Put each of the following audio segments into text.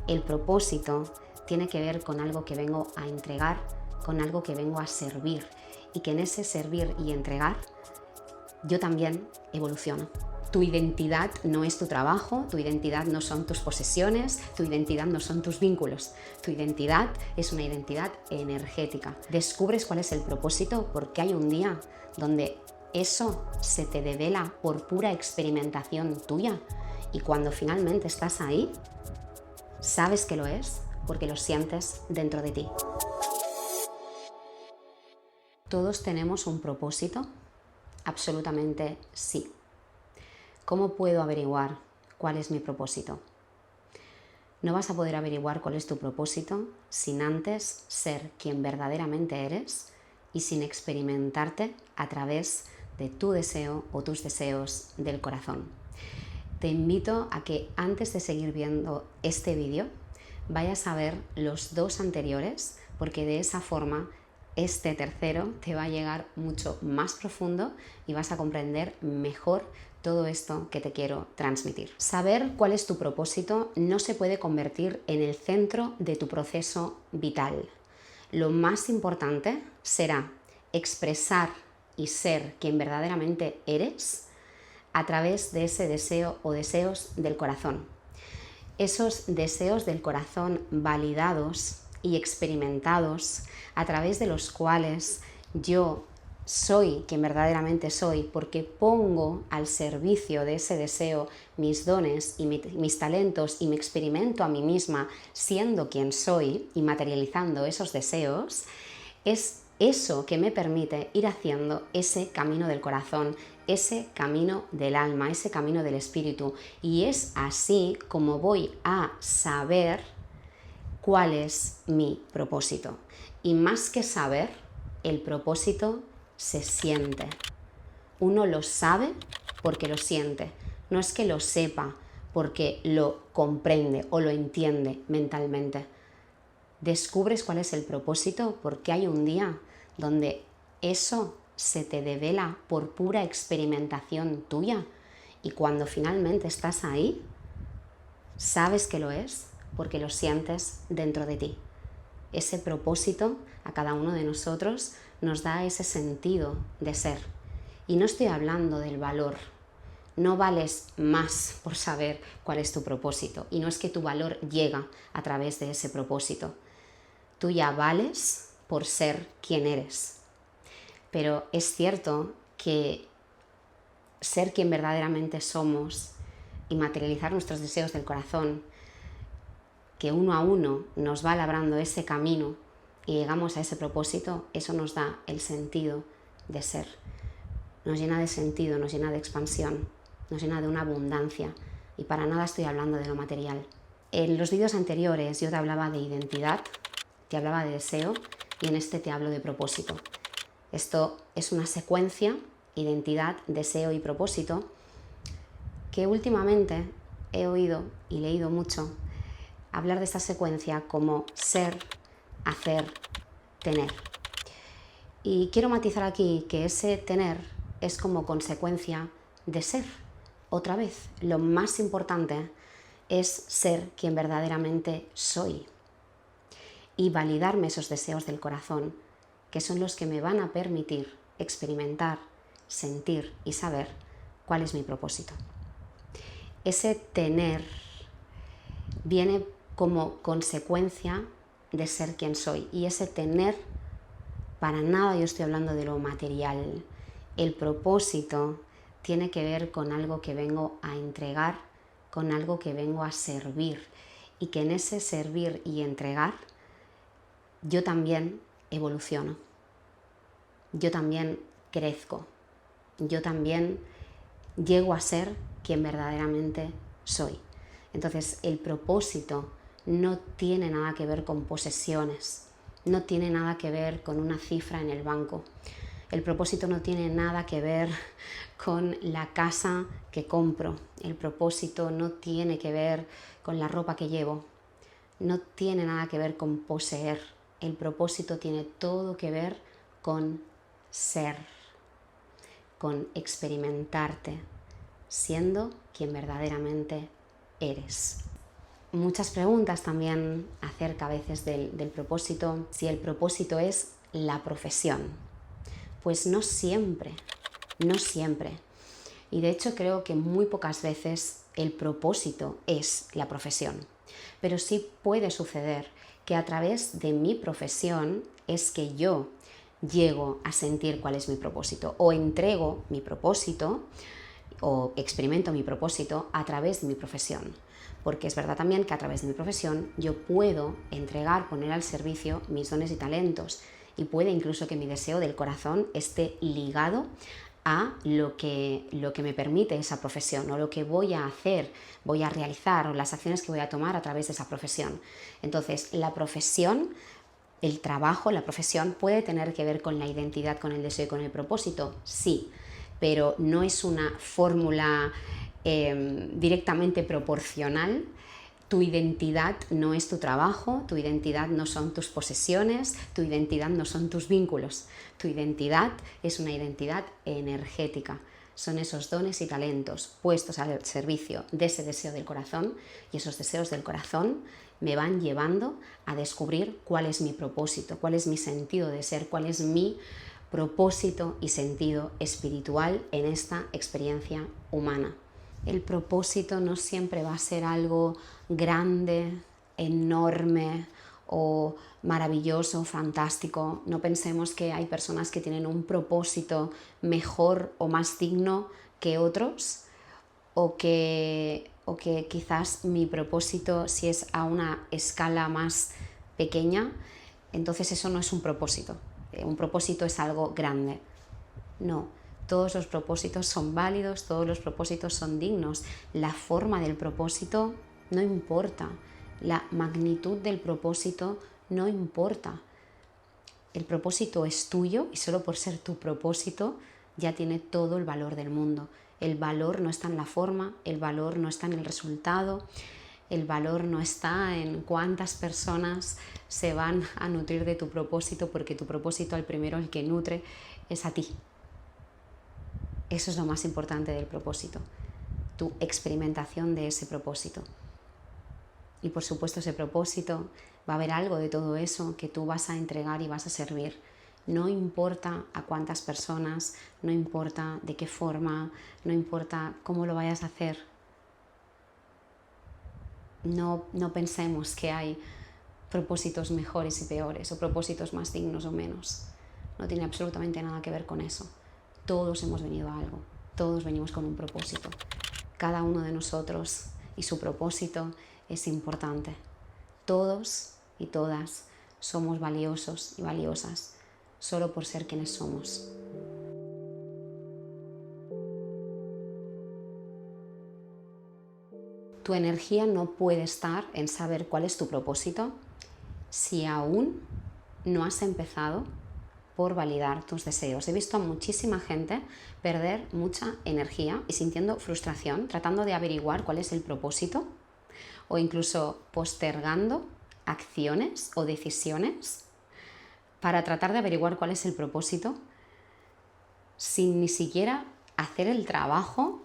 el propósito tiene que ver con algo que vengo a entregar, con algo que vengo a servir, y que en ese servir y entregar yo también evoluciono. Tu identidad no es tu trabajo, tu identidad no son tus posesiones, tu identidad no son tus vínculos. Tu identidad es una identidad energética. Descubres cuál es el propósito porque hay un día donde eso se te devela por pura experimentación tuya. Y cuando finalmente estás ahí, sabes que lo es porque lo sientes dentro de ti. ¿Todos tenemos un propósito? Absolutamente sí. ¿Cómo puedo averiguar cuál es mi propósito? No vas a poder averiguar cuál es tu propósito sin antes ser quien verdaderamente eres y sin experimentarte a través de tu deseo o tus deseos del corazón. Te invito a que antes de seguir viendo este vídeo vayas a ver los dos anteriores, porque de esa forma este tercero te va a llegar mucho más profundo y vas a comprender mejor todo esto que te quiero transmitir. Saber cuál es tu propósito no se puede convertir en el centro de tu proceso vital. Lo más importante será expresar y ser quien verdaderamente eres a través de ese deseo o deseos del corazón. Esos deseos del corazón validados y experimentados a través de los cuales yo soy quien verdaderamente soy porque pongo al servicio de ese deseo mis dones y mis talentos y me experimento a mí misma siendo quien soy y materializando esos deseos, es eso que me permite ir haciendo ese camino del corazón, ese camino del alma, ese camino del espíritu. Y es así como voy a saber cuál es mi propósito. Y más que saber, el propósito se siente. Uno lo sabe porque lo siente. No es que lo sepa porque lo comprende o lo entiende mentalmente. Descubres cuál es el propósito porque hay un día donde eso se te devela por pura experimentación tuya. Y cuando finalmente estás ahí, sabes que lo es porque lo sientes dentro de ti. Ese propósito a cada uno de nosotros nos da ese sentido de ser. Y no estoy hablando del valor. No vales más por saber cuál es tu propósito. Y no es que tu valor llega a través de ese propósito. Tú ya vales por ser quien eres. Pero es cierto que ser quien verdaderamente somos y materializar nuestros deseos del corazón, que uno a uno nos va labrando ese camino y llegamos a ese propósito, eso nos da el sentido de ser. Nos llena de sentido, nos llena de expansión, nos llena de una abundancia. Y para nada estoy hablando de lo material. En los vídeos anteriores yo te hablaba de identidad, te hablaba de deseo y en este te hablo de propósito. Esto es una secuencia, identidad, deseo y propósito, que últimamente he oído y leído mucho hablar de esta secuencia como ser, hacer, tener. Y quiero matizar aquí que ese tener es como consecuencia de ser. Otra vez, lo más importante es ser quien verdaderamente soy y validarme esos deseos del corazón, que son los que me van a permitir experimentar, sentir y saber cuál es mi propósito. Ese tener viene como consecuencia de ser quien soy, y ese tener, para nada yo estoy hablando de lo material. El propósito tiene que ver con algo que vengo a entregar, con algo que vengo a servir, y que en ese servir y entregar yo también evoluciono, yo también crezco, yo también llego a ser quien verdaderamente soy. Entonces, el propósito no tiene nada que ver con posesiones, no tiene nada que ver con una cifra en el banco. El propósito no tiene nada que ver con la casa que compro. El propósito no tiene que ver con la ropa que llevo. No tiene nada que ver con poseer. El propósito tiene todo que ver con ser, con experimentarte, siendo quien verdaderamente eres. Muchas preguntas también acerca a veces del propósito, si el propósito es la profesión. Pues no siempre, no siempre. Y de hecho creo que muy pocas veces el propósito es la profesión. Pero sí puede suceder que a través de mi profesión es que yo llego a sentir cuál es mi propósito o entrego mi propósito o experimento mi propósito a través de mi profesión. Porque es verdad también que a través de mi profesión yo puedo entregar, poner al servicio mis dones y talentos, y puede incluso que mi deseo del corazón esté ligado a lo que me permite esa profesión o lo que voy a hacer, voy a realizar o las acciones que voy a tomar a través de esa profesión. Entonces, la profesión, el trabajo, la profesión puede tener que ver con la identidad, con el deseo y con el propósito, sí, pero no es una fórmula directamente proporcional. Tu identidad no es tu trabajo, tu identidad no son tus posesiones, tu identidad no son tus vínculos. Tu identidad es una identidad energética. Son esos dones y talentos puestos al servicio de ese deseo del corazón, y esos deseos del corazón me van llevando a descubrir cuál es mi propósito, cuál es mi sentido de ser, cuál es mi propósito y sentido espiritual en esta experiencia humana. El propósito no siempre va a ser algo grande, enorme o maravilloso, fantástico. No pensemos que hay personas que tienen un propósito mejor o más digno que otros, o que quizás mi propósito, si es a una escala más pequeña, entonces eso no es un propósito. Un propósito es algo grande. No, todos los propósitos son válidos, todos los propósitos son dignos. La forma del propósito no importa, la magnitud del propósito no importa. El propósito es tuyo y solo por ser tu propósito ya tiene todo el valor del mundo. El valor no está en la forma, el valor no está en el resultado, el valor no está en cuántas personas se van a nutrir de tu propósito, porque tu propósito, al primero, el que nutre, es a ti. Eso es lo más importante del propósito, tu experimentación de ese propósito. Y por supuesto ese propósito va a haber algo de todo eso que tú vas a entregar y vas a servir. No importa a cuántas personas, no importa de qué forma, no importa cómo lo vayas a hacer. No pensemos que hay propósitos mejores y peores, o propósitos más dignos o menos. No tiene absolutamente nada que ver con eso. Todos hemos venido a algo, todos venimos con un propósito. Cada uno de nosotros y su propósito es importante. Todos y todas somos valiosos y valiosas solo por ser quienes somos. Tu energía no puede estar en saber cuál es tu propósito si aún no has empezado por validar tus deseos. He visto a muchísima gente perder mucha energía y sintiendo frustración, tratando de averiguar cuál es el propósito, o incluso postergando acciones o decisiones para tratar de averiguar cuál es el propósito, sin ni siquiera hacer el trabajo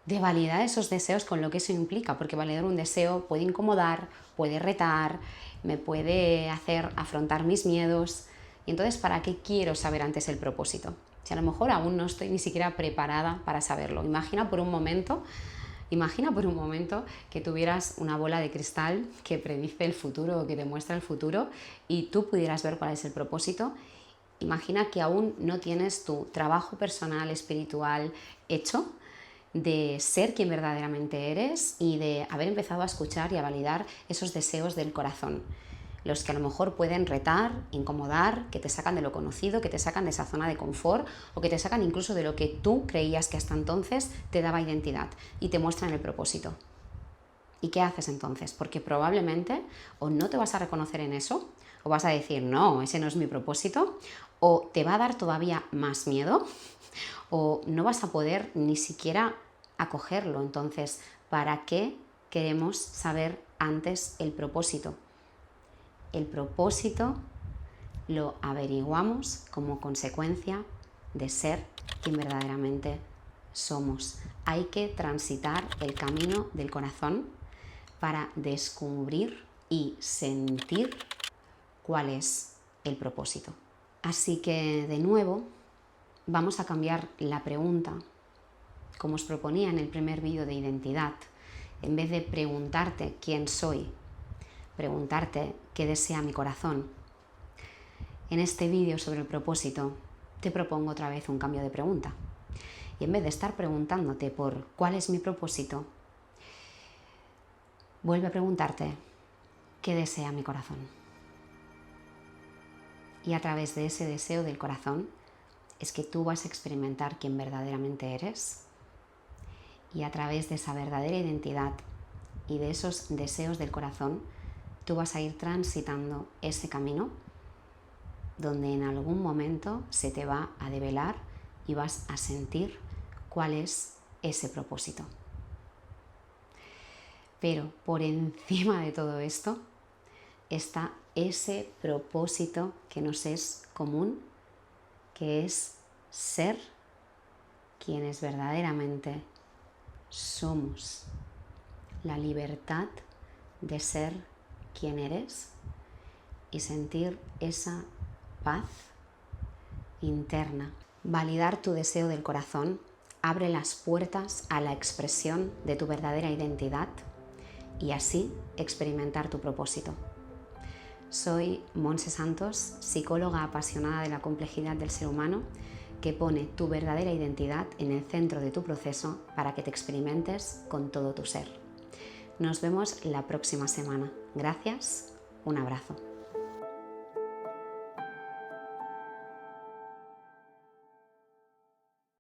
de validar esos deseos con lo que eso implica, porque validar un deseo puede incomodar, puede retar, me puede hacer afrontar mis miedos. Y entonces, ¿para qué quiero saber antes el propósito? Si a lo mejor aún no estoy ni siquiera preparada para saberlo. Imagina por un momento que tuvieras una bola de cristal que predice el futuro o que te muestra el futuro y tú pudieras ver cuál es el propósito. Imagina que aún no tienes tu trabajo personal, espiritual hecho, de ser quien verdaderamente eres y de haber empezado a escuchar y a validar esos deseos del corazón. Los que a lo mejor pueden retar, incomodar, que te sacan de lo conocido, que te sacan de esa zona de confort o que te sacan incluso de lo que tú creías que hasta entonces te daba identidad y te muestran el propósito. ¿Y qué haces entonces? Porque probablemente o no te vas a reconocer en eso, o vas a decir, no, ese no es mi propósito, o te va a dar todavía más miedo, o no vas a poder ni siquiera acogerlo. Entonces, ¿para qué queremos saber antes el propósito? El propósito lo averiguamos como consecuencia de ser quien verdaderamente somos. Hay que transitar el camino del corazón para descubrir y sentir cuál es el propósito. Así que, de nuevo, vamos a cambiar la pregunta. Como os proponía en el primer vídeo de identidad, en vez de preguntarte quién soy, preguntarte qué desea mi corazón. En este vídeo sobre el propósito te propongo otra vez un cambio de pregunta. Y en vez de estar preguntándote por cuál es mi propósito, vuelve a preguntarte qué desea mi corazón. Y a través de ese deseo del corazón es que tú vas a experimentar quién verdaderamente eres. Y a través de esa verdadera identidad y de esos deseos del corazón, tú vas a ir transitando ese camino donde en algún momento se te va a develar y vas a sentir cuál es ese propósito. Pero por encima de todo esto está ese propósito que nos es común, que es ser quienes verdaderamente somos. La libertad de ser quien eres y sentir esa paz interna. Validar tu deseo del corazón abre las puertas a la expresión de tu verdadera identidad y así experimentar tu propósito. Soy Montse Santos, psicóloga apasionada de la complejidad del ser humano, que pone tu verdadera identidad en el centro de tu proceso para que te experimentes con todo tu ser. Nos vemos la próxima semana. Gracias, un abrazo.